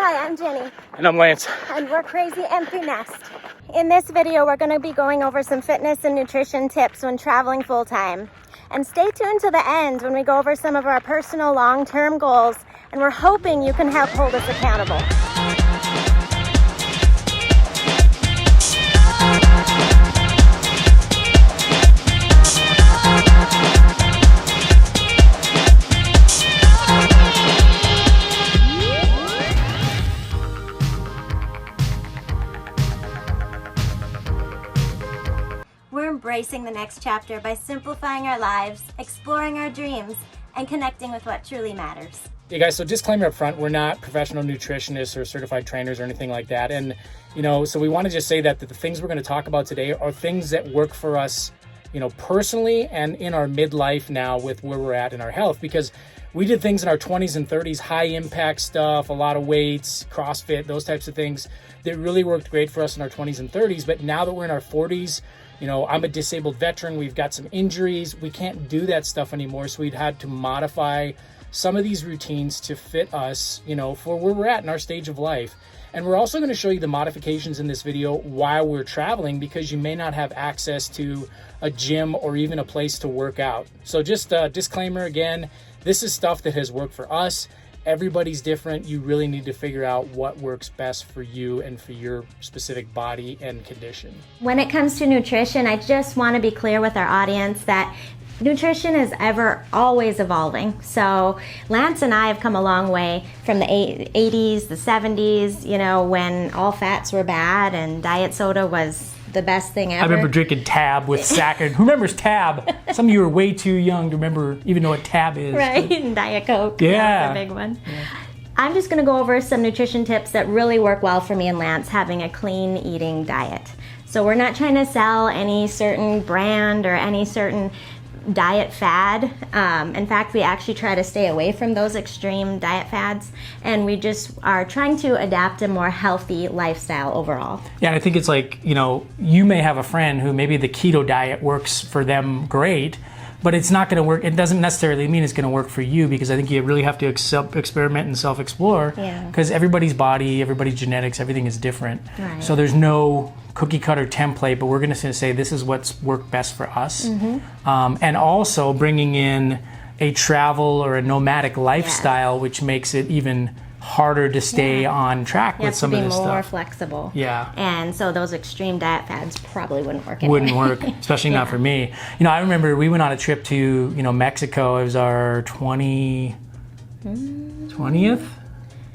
Hi, I'm Jenny. And I'm Lance. And we're Crazy Empty Nest. In this video, we're going to be going over some fitness and nutrition tips when traveling full-time. And stay tuned to the end when we go over some of our personal long-term goals, and we're hoping you can help hold us accountable. We're embracing the next chapter by simplifying our lives, exploring our dreams, and connecting with what truly matters. Hey guys, so disclaimer up front, we're not professional nutritionists or certified trainers or anything like that. And, so we want to just say that the things we're going to talk about today are things that work for us, personally and in our midlife now with where we're at in our health. Because we did things in our 20s and 30s, high impact stuff, a lot of weights, CrossFit, those types of things that really worked great for us in our 20s and 30s. But now that we're in our 40s, I'm a disabled veteran. We've got some injuries. We can't do that stuff anymore. So we'd had to modify some of these routines to fit us, for where we're at in our stage of life. And we're also going to show you the modifications in this video while we're traveling, because you may not have access to a gym or even a place to work out. So just a disclaimer again, this is stuff that has worked for us. Everybody's different. You really need to figure out what works best for you and for your specific body and condition. When it comes to nutrition, I just want to be clear with our audience that nutrition is always evolving. So Lance and I have come a long way from the 80s, the 70s, when all fats were bad and diet soda was the best thing ever. I remember drinking Tab with Saccharine. Who remembers Tab? Some of you are way too young to remember, even know what Tab is. Right, and Diet Coke. Yeah. That's a big one. Yeah. I'm just going to go over some nutrition tips that really work well for me and Lance having a clean eating diet. So we're not trying to sell any certain brand or any certain diet fad. In fact, we actually try to stay away from those extreme diet fads, and we just are trying to adapt a more healthy lifestyle overall. Yeah, and I think it's like, you may have a friend who maybe the keto diet works for them great, but it's not going to work. It doesn't necessarily mean it's going to work for you, because I think you really have to experiment and self-explore, because everybody's body, everybody's genetics, everything is different. Right. So there's no cookie cutter template, but we're going to say this is what's worked best for us. And also bringing in a travel or a nomadic lifestyle, which makes it even harder to stay on track with some of this stuff. You have to be more flexible. Yeah. And so those extreme diet fads probably wouldn't work anyway. Wouldn't work, especially not for me. I remember we went on a trip to, Mexico. It was our 20th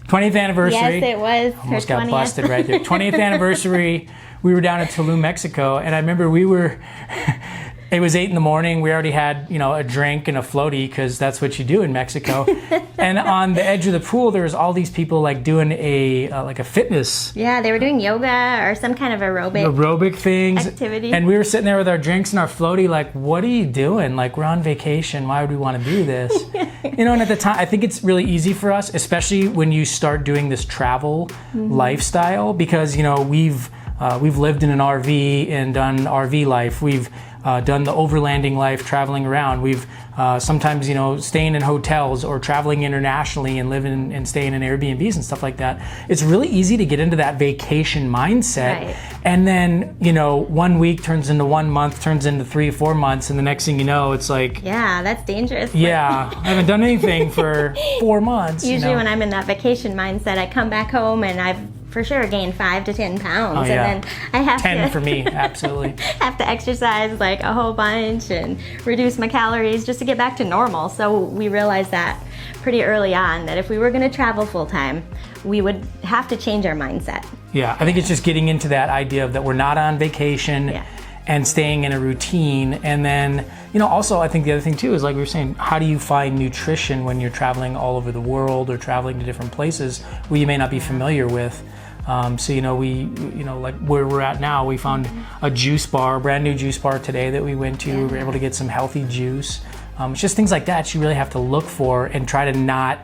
anniversary. Yes, it was. Almost got busted right there. 20th anniversary. We were down in Tulum, Mexico, and I remember it was 8 a.m. We already had, a drink and a floaty, because that's what you do in Mexico. And on the edge of the pool, there was all these people doing a fitness. Yeah, they were doing yoga or some kind of aerobic things. Activity. And we were sitting there with our drinks and our floaty, what are you doing? We're on vacation. Why would we want to do this? And at the time, I think it's really easy for us, especially when you start doing this travel lifestyle, because, we've lived in an RV and done RV life. We've done the overlanding life, traveling around. We've sometimes, staying in hotels or traveling internationally and living and staying in Airbnbs and stuff like that. It's really easy to get into that vacation mindset. Right. And then, 1 week turns into 1 month, turns into 3-4 months. And the next thing you know, it's like... Yeah, that's dangerous. Yeah, I haven't done anything for 4 months. Usually when I'm in that vacation mindset, I come back home and I've for sure gain 5 to 10 pounds. Oh, yeah. And then I have 10 for me, absolutely. have to exercise a whole bunch and reduce my calories just to get back to normal. So we realized that pretty early on, that if we were going to travel full time, we would have to change our mindset. Yeah, I think it's just getting into that idea of that we're not on vacation and staying in a routine. And then, also I think the other thing too is, like we were saying, how do you find nutrition when you're traveling all over the world or traveling to different places where you may not be familiar with? Like where we're at now, we found a juice bar, a brand new juice bar today that we went to. We were able to get some healthy juice. It's just things like that you really have to look for and try to not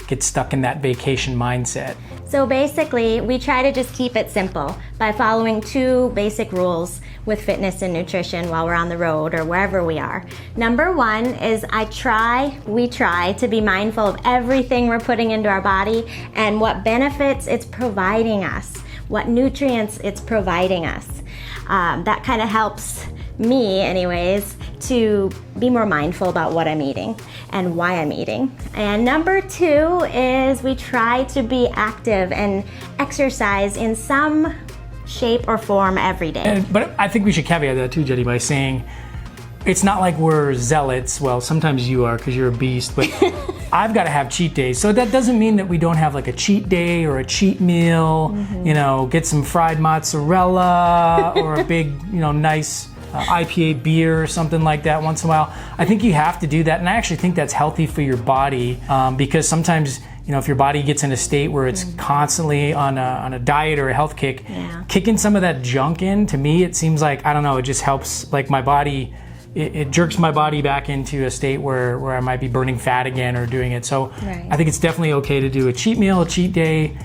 get stuck in that vacation mindset? So basically, we try to just keep it simple by following 2 basic rules with fitness and nutrition while we're on the road or wherever we are. Number 1 is we try to be mindful of everything we're putting into our body and what benefits it's providing us, what nutrients it's providing us. That kind of helps me anyways to be more mindful about what I'm eating and why I'm eating. And number 2 is we try to be active and exercise in some shape or form every day. But I think we should caveat that too, Jenny, by saying it's not like we're zealots. Well, sometimes you are because you're a beast, but I've got to have cheat days. So that doesn't mean that we don't have like a cheat day or a cheat meal, get some fried mozzarella or a big, nice IPA beer or something like that once in a while. I think you have to do that. And I actually think that's healthy for your body because sometimes, if your body gets in a state where it's constantly on a diet or a health kick, kicking some of that junk in, to me, it seems like, I don't know, it just helps like my body. It jerks my body back into a state where I might be burning fat again or doing it. So I think it's definitely okay to do a cheat meal, a cheat day.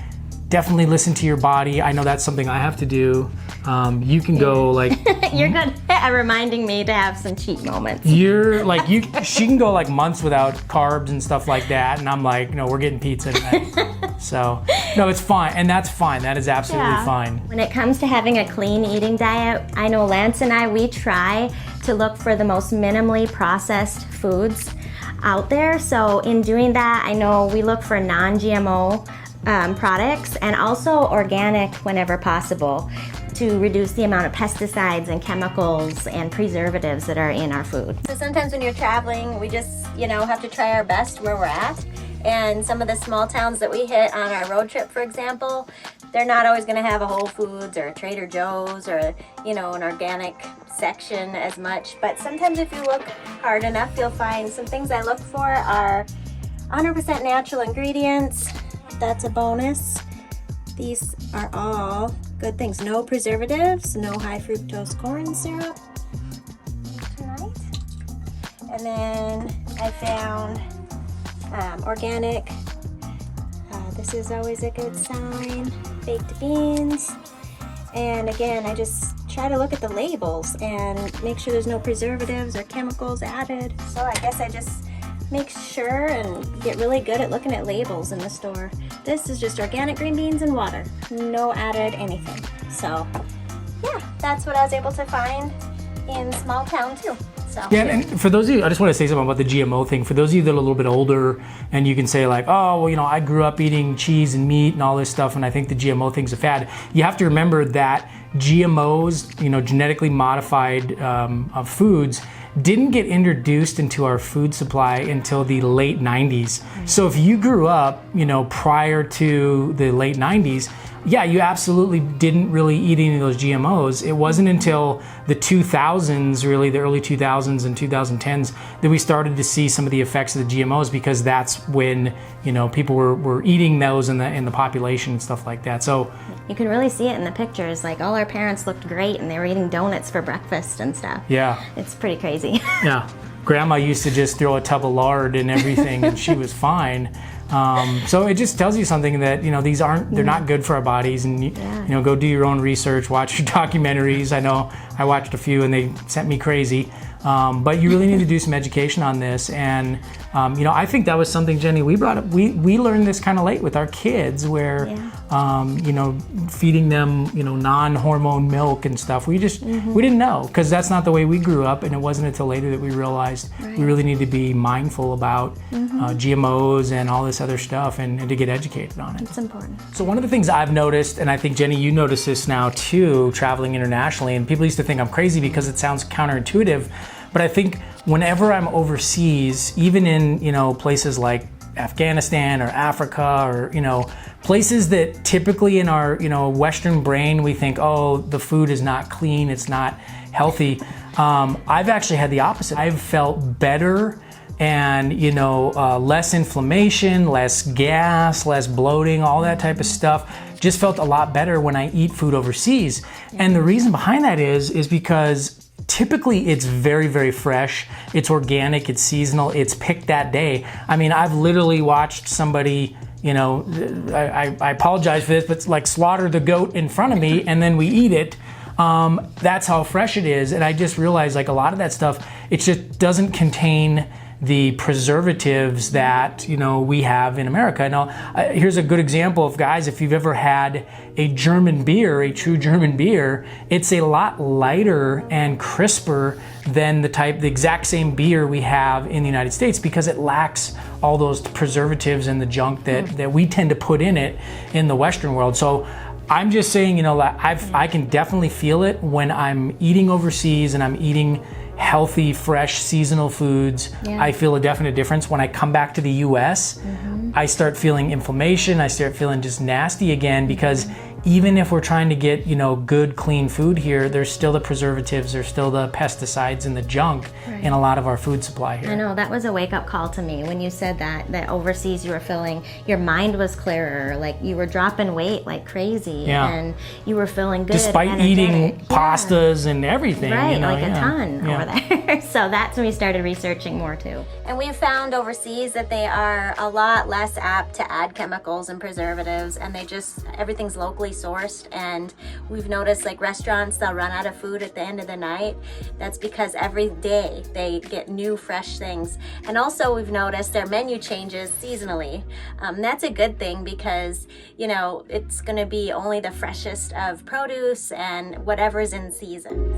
Definitely listen to your body. I know that's something I have to do. You can go like... You're good at reminding me to have some cheat moments. She can go like months without carbs and stuff like that. And I'm like, we're getting pizza tonight. So, no, it's fine. And that's fine. That is absolutely fine. When it comes to having a clean eating diet, I know Lance and I, we try to look for the most minimally processed foods out there. So in doing that, I know we look for non-GMO products and also organic whenever possible to reduce the amount of pesticides and chemicals and preservatives that are in our food. So sometimes when you're traveling, we just, have to try our best where we're at. And some of the small towns that we hit on our road trip, for example, they're not always going to have a Whole Foods or a Trader Joe's or, an organic section as much. But sometimes if you look hard enough, you'll find some things I look for are 100% natural ingredients. That's a bonus. These are all good things. No preservatives, no high fructose corn syrup tonight. And then I found organic. This is always a good sign. Baked beans. And again, I just try to look at the labels and make sure there's no preservatives or chemicals added. So I guess I just make sure and get really good at looking at labels in the store. This is just organic green beans and water. No added anything. So yeah, that's what I was able to find in small town too. So. Yeah, and for those of you, I just want to say something about the GMO thing. For those of you that are a little bit older and you can say like, oh, well, I grew up eating cheese and meat and all this stuff and I think the GMO thing's a fad. You have to remember that GMOs, genetically modified foods, didn't get introduced into our food supply until the late 90s. So if you grew up, prior to the late 90s, yeah, you absolutely didn't really eat any of those GMOs. It wasn't until the 2000s, really the early 2000s and 2010s, that we started to see some of the effects of the GMOs because that's when, people were eating those in the population and stuff like that. So you can really see it in the pictures. Like all our parents looked great and they were eating donuts for breakfast and stuff. Yeah. It's pretty crazy. Yeah. Grandma used to just throw a tub of lard in everything and she was fine. So it just tells you something that, these they're not good for our bodies and, go do your own research, watch your documentaries. I know I watched a few and they sent me crazy. But you really need to do some education on this. And, I think that was something, Jenny, we brought up. We learned this kind of late with our kids where, feeding them, non-hormone milk and stuff. We just, we didn't know because that's not the way we grew up. And it wasn't until later that we realized we really need to be mindful about GMOs and all this other stuff and to get educated on it. It's important. So one of the things I've noticed, and I think, Jenny, you notice this now too, traveling internationally, and people used to think I'm crazy because it sounds counterintuitive, but I think whenever I'm overseas, even in, places like Afghanistan or Africa or, places that typically in our, Western brain, we think, oh, the food is not clean, it's not healthy. I've actually had the opposite. I've felt better and, less inflammation, less gas, less bloating, all that type of stuff. Just felt a lot better when I eat food overseas. And the reason behind that is because typically it's very, very fresh. It's organic, it's seasonal, it's picked that day. I mean, I've literally watched somebody, you know, I apologize for this, but like slaughter the goat in front of me and then we eat it. That's how fresh it is. And I just realized like a lot of that stuff, it just doesn't contain the preservatives that, you know, we have in America. Now, here's a good example of, guys, if you've ever had a German beer, a true German beer, it's a lot lighter and crisper than the exact same beer we have in the United States, because it lacks all those preservatives and the junk that we tend to put in it in the Western world. So I'm just saying, you know, I can definitely feel it when I'm eating overseas and I'm eating healthy, fresh, seasonal foods. I feel a definite difference. When I come back to the US, I start feeling inflammation. I start feeling just nasty again, because even if we're trying to get, you know, good, clean food here, there's still the preservatives, there's still the pesticides and the junk in a lot of our food supply here. I know, that was a wake-up call to me when you said that overseas you were feeling, your mind was clearer, like you were dropping weight like crazy, and you were feeling good, despite eating pastas and everything. Right, you know, like a ton over there. So that's when we started researching more too. And we found overseas that they are a lot less apt to add chemicals and preservatives, and everything's locally sourced. And we've noticed like restaurants, they'll run out of food at the end of the night. That's because every day they get new fresh things. And also we've noticed their menu changes seasonally. That's a good thing, because, you know, it's going to be only the freshest of produce and whatever's in season.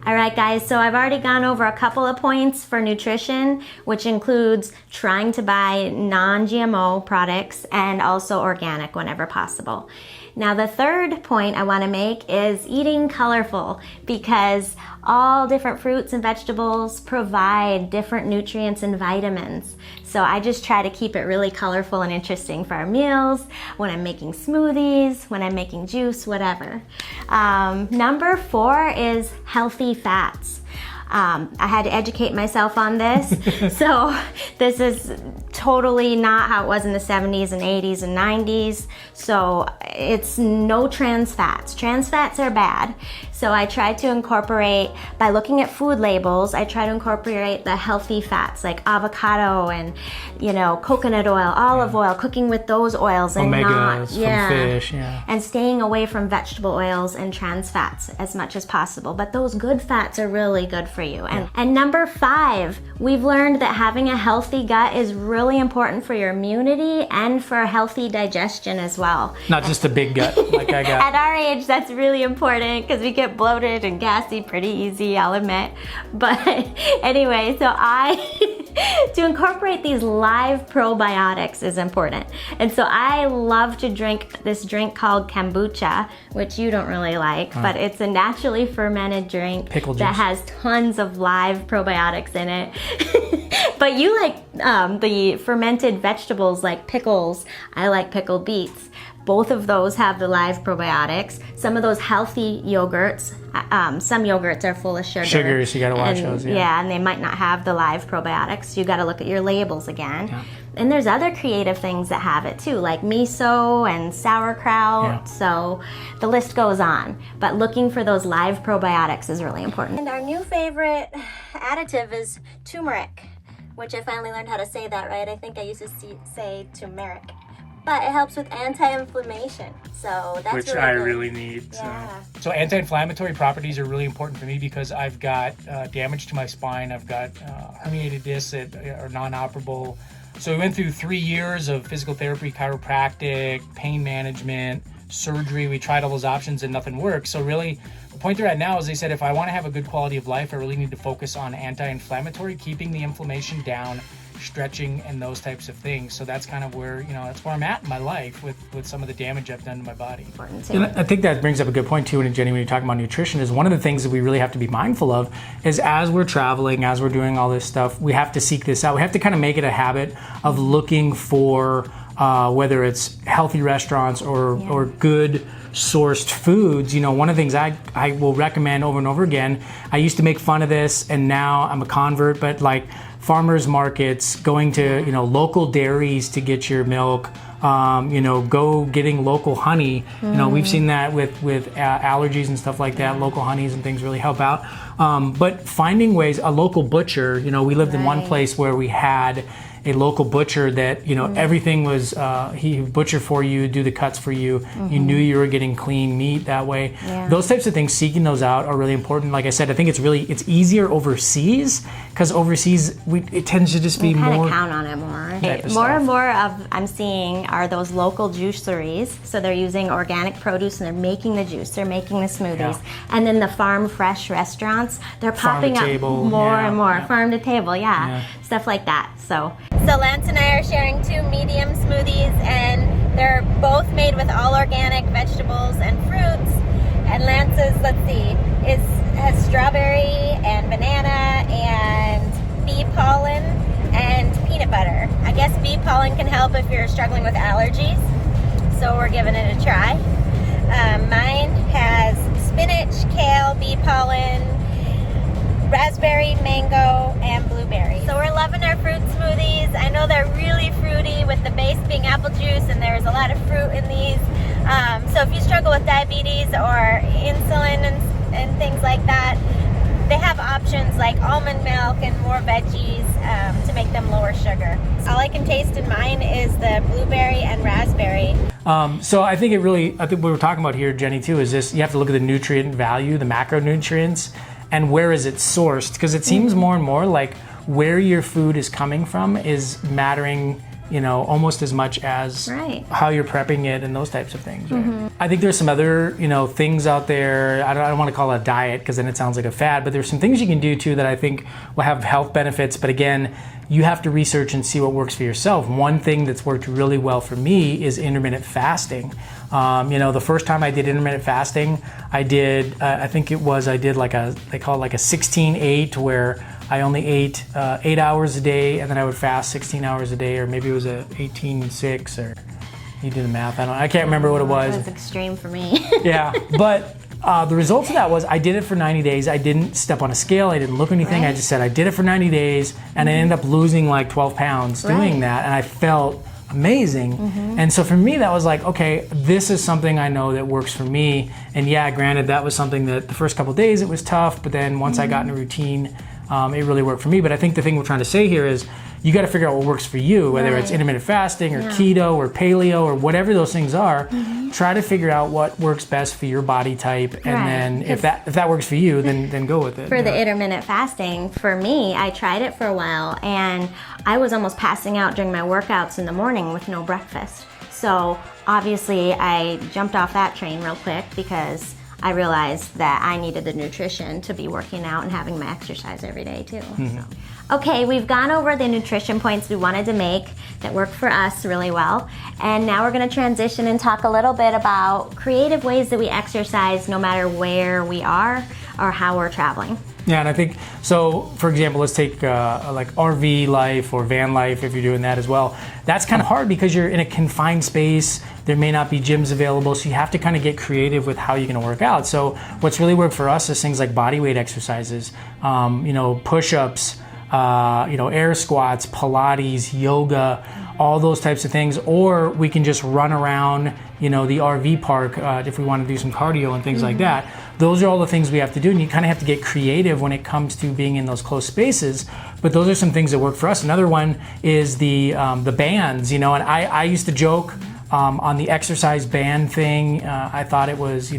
All right, guys, so I've already gone over a couple of points for nutrition, which includes trying to buy non-GMO products and also organic whenever possible. Now, the third point I want to make is eating colorful, because all different fruits and vegetables provide different nutrients and vitamins. So I just try to keep it really colorful and interesting for our meals, when I'm making smoothies, when I'm making juice, whatever. Number 4 is healthy fats. I had to educate myself on this. So this is totally not how it was in the 70s and 80s and 90s. So it's no trans fats. Trans fats are bad. So I try to incorporate, by looking at food labels, I try to incorporate the healthy fats like avocado and, you know, coconut oil, olive oil, cooking with those oils, and omegas from fish, and staying away from vegetable oils and trans fats as much as possible. But those good fats are really good for you. And number 5, we've learned that having a healthy gut is really important for your immunity and for healthy digestion as well. Not just a big gut like I got. At our age, that's really important, because we get bloated and gassy pretty easy, I'll admit. But anyway, so to incorporate these live probiotics is important. And so I love to drink this drink called kombucha, which you don't really like, but it's a naturally fermented drink that has tons of live probiotics in it. But you like the fermented vegetables like pickles. I like pickled beets. Both of those have the live probiotics. Some of those healthy yogurts, some yogurts are full of sugar. Sugars, you gotta watch those, Yeah, and they might not have the live probiotics. You gotta look at your labels again. Yeah. And there's other creative things that have it too, like miso and sauerkraut. Yeah. So the list goes on. But looking for those live probiotics is really important. And our new favorite additive is turmeric, which I finally learned how to say that right. I think I used to say turmeric. But it helps with anti-inflammation, so that's which really I good. really need. Yeah. So anti-inflammatory properties are really important for me, because I've got damage to my spine. I've got herniated discs that are non-operable. So we went through 3 years of physical therapy, chiropractic, pain management, surgery. We tried all those options and nothing worked. So really, the point they're at now is they said, if I want to have a good quality of life, I really need to focus on anti-inflammatory, keeping the inflammation down, stretching, and those types of things. So that's kind of where, that's where I'm at in my life with some of the damage I've done to my body. And I think that brings up a good point too, and Jenny, when you're talking about nutrition, is one of the things that we really have to be mindful of is as we're traveling, as we're doing all this stuff, we have to seek this out. We have to kind of make it a habit of looking for whether it's healthy restaurants or good sourced foods. One of the things I will recommend over and over again, I used to make fun of this and now I'm a convert, but like farmers markets, going to local dairies to get your milk, go getting local honey. We've seen that with allergies and stuff like that. Local honeys and things really help out. But finding ways, a local butcher, we lived in one place where we had a local butcher that, everything was, he would butcher for you, do the cuts for you. You knew you were getting clean meat that way. Those types of things, seeking those out are really important. Like I said, I think it's easier overseas, because overseas it tends to just be more. Kind of count on it more. More and more of I'm seeing are those local juiceries. So they're using organic produce and they're making the juice, they're making the smoothies. And then the farm fresh restaurants, they're popping up more and more. Farm to table, stuff like that. So Lance and I are sharing 2 medium smoothies, and they're both made with all organic vegetables and fruits. And Lance's, has strawberry and banana and bee pollen and peanut butter. I guess bee pollen can help if you're struggling with allergies, so we're giving it a try. Mine has spinach, kale, bee pollen, raspberry, mango, and blueberry. So we're loving our fruit smoothies. I know they're really fruity with the base being apple juice, and there's a lot of fruit in these. So if you struggle with diabetes or insulin and things like that, they have options like almond milk and more veggies to make them lower sugar. All I can taste in mine is the blueberry and raspberry. So I think what we're talking about here, Jenny, too, is this: you have to look at the nutrient value, the macronutrients, and where is it sourced? Because it seems more and more like where your food is coming from is mattering, almost as much as how you're prepping it and those types of things. Right? I think there's some other, things out there. I don't want to call it a diet because then it sounds like a fad, but there's some things you can do too that I think will have health benefits. But again, you have to research and see what works for yourself. One thing that's worked really well for me is intermittent fasting. The first time I did intermittent fasting, I did they call it like a 16-8, where I only ate 8 hours a day, and then I would fast 16 hours a day, or maybe it was a 18-6, or you do the math. I can't remember what it was. It was extreme for me. Yeah, but the results of that was I did it for 90 days. I didn't step on a scale. I didn't look anything. I just said I did it for 90 days, and I ended up losing like 12 pounds doing that, and I felt amazing. And so for me, that was like, okay, this is something I know that works for me. And yeah, granted, that was something that the first couple of days it was tough, but then once I got in a routine, it really worked for me. But I think the thing we're trying to say here is you got to figure out what works for you, whether it's intermittent fasting or keto or paleo or whatever those things are. Try to figure out what works best for your body type, and then if that works for you, then go with it. For the intermittent fasting, for me, I tried it for a while, and I was almost passing out during my workouts in the morning with no breakfast. So obviously, I jumped off that train real quick because I realized that I needed the nutrition to be working out and having my exercise every day too. So. Okay, we've gone over the nutrition points we wanted to make that work for us really well. And now we're gonna transition and talk a little bit about creative ways that we exercise no matter where we are or how we're traveling. Yeah, and I think, so for example, let's take like RV life or van life, if you're doing that as well. That's kind of hard because you're in a confined space. There may not be gyms available, so you have to kind of get creative with how you're going to work out. So what's really worked for us is things like body weight exercises, push-ups, air squats, Pilates, yoga, all those types of things. Or we can just run around, the RV park if we want to do some cardio and things like that. Those are all the things we have to do, and you kind of have to get creative when it comes to being in those close spaces. But those are some things that work for us. Another one is the bands, and I used to joke on the exercise band thing. I thought it was,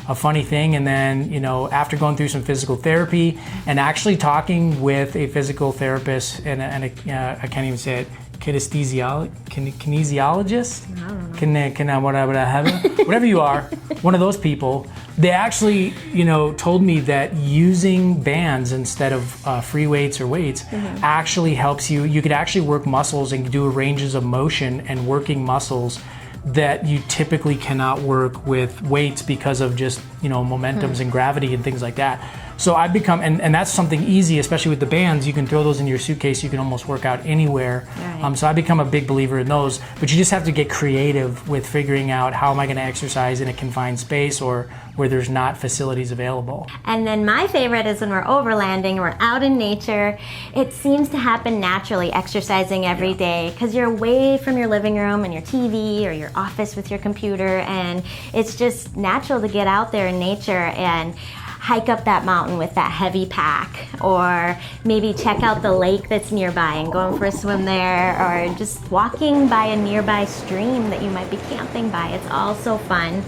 a funny thing. And then, after going through some physical therapy and actually talking with a physical therapist and I can't even say it, kinesiologist? I don't know. Whatever you are, one of those people. They actually, told me that using bands instead of free weights or weights actually helps you. You could actually work muscles and do ranges of motion and working muscles that you typically cannot work with weights because of just, momentums and gravity and things like that. So I've become, and that's something easy, especially with the bands. You can throw those in your suitcase. You can almost work out anywhere. Right. So I've become a big believer in those. But you just have to get creative with figuring out how am I going to exercise in a confined space or where there's not facilities available. And then my favorite is when we're overlanding, we're out in nature. It seems to happen naturally, exercising every day, because you're away from your living room and your TV or your office with your computer, and it's just natural to get out there in nature and hike up that mountain with that heavy pack, or maybe check out the lake that's nearby and going for a swim there, or just walking by a nearby stream that you might be camping by. It's all so fun,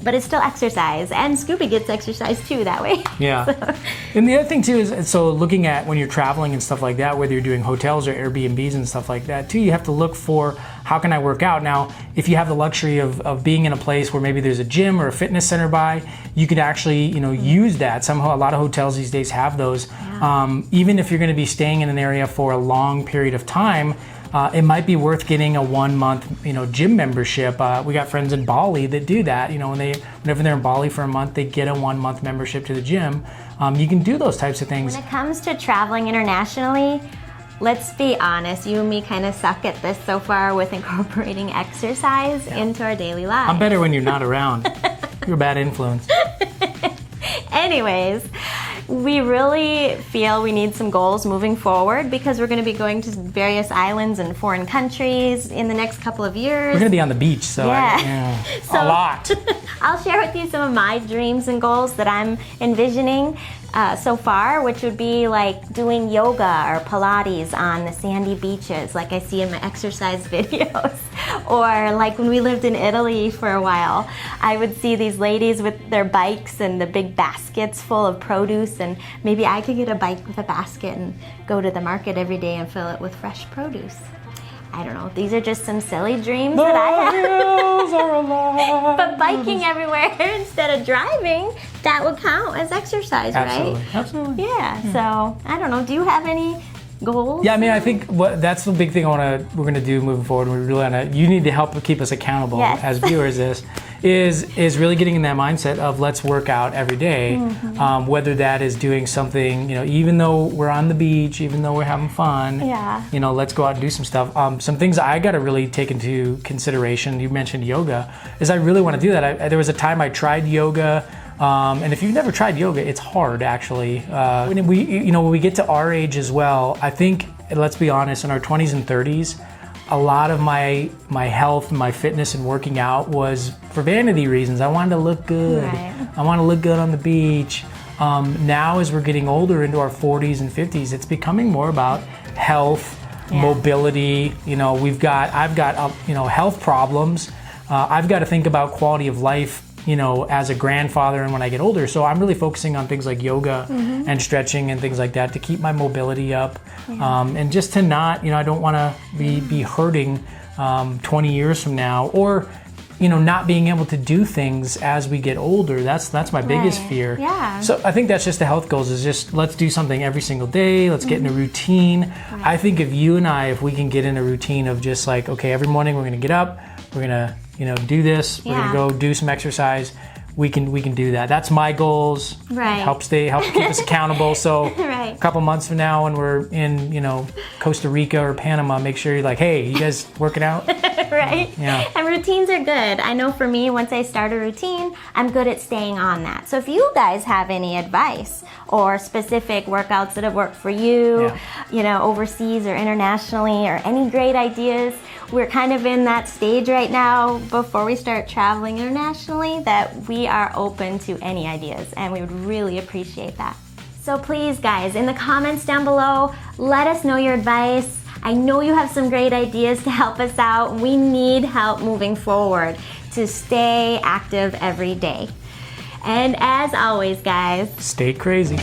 but it's still exercise, and Scooby gets exercise too that way. Yeah. And the other thing too is, so looking at when you're traveling and stuff like that, whether you're doing hotels or Airbnbs and stuff like that too, you have to look for how can I work out. Now, if you have the luxury of being in a place where maybe there's a gym or a fitness center by, you could actually, use that. Somehow, a lot of hotels these days have those. Yeah. Even if you're going to be staying in an area for a long period of time, it might be worth getting a 1 month, gym membership. We got friends in Bali that do that. Whenever they're in Bali for a month, they get a 1 month membership to the gym. You can do those types of things. When it comes to traveling internationally, let's be honest, you and me kind of suck at this so far with incorporating exercise into our daily lives. I'm better when you're not around. You're a bad influence. Anyways, we really feel we need some goals moving forward because we're going to be going to various islands and foreign countries in the next couple of years. We're going to be on the beach, so, so a lot. I'll share with you some of my dreams and goals that I'm envisioning so far, which would be like doing yoga or Pilates on the sandy beaches like I see in my exercise videos. Or like when we lived in Italy for a while, I would see these ladies with their bikes and the big baskets full of produce, and maybe I could get a bike with a basket and go to the market every day and fill it with fresh produce. I don't know, these are just some silly dreams that I have. But biking everywhere instead of driving, that would count as exercise, right? Absolutely. Yeah, so I don't know, do you have any goals? Yeah, I mean, I think that's the big thing we're going to do moving forward. You need to help keep us accountable as viewers. Is really getting in that mindset of let's work out every day, whether that is doing something, even though we're on the beach, even though we're having fun, let's go out and do some stuff. Some things I got to really take into consideration. You mentioned yoga, is I really want to do that. There was a time I tried yoga. And if you've never tried yoga, it's hard actually. When we get to our age as well, I think, let's be honest, in our 20s and 30s, a lot of my health and my fitness and working out was for vanity reasons. I wanted to look good. Right. I want to look good on the beach. Now as we're getting older into our 40s and 50s, it's becoming more about health, mobility. I've got health problems. I've got to think about quality of life, as a grandfather and when I get older. So I'm really focusing on things like yoga and stretching and things like that to keep my mobility up. And just to not, I don't want to be hurting 20 years from now, or, not being able to do things as we get older. That's my biggest fear. Yeah. So I think that's just the health goals, is just let's do something every single day. Let's get in a routine. Right. I think if we can get in a routine of just like, okay, every morning we're going to get up, we're going to do this. We're gonna go do some exercise. We can do that. That's my goals. Right. Help keep us accountable. So a couple months from now, when we're in Costa Rica or Panama, make sure you're like, hey, you guys working out? Right. Yeah. And routines are good. I know for me, once I start a routine, I'm good at staying on that. So if you guys have any advice or specific workouts that have worked for you, overseas or internationally, or any great ideas, we're kind of in that stage right now before we start traveling internationally that we are open to any ideas, and we would really appreciate that. So please, guys, in the comments down below, let us know your advice. I know you have some great ideas to help us out. We need help moving forward to stay active every day. And as always, guys, stay crazy.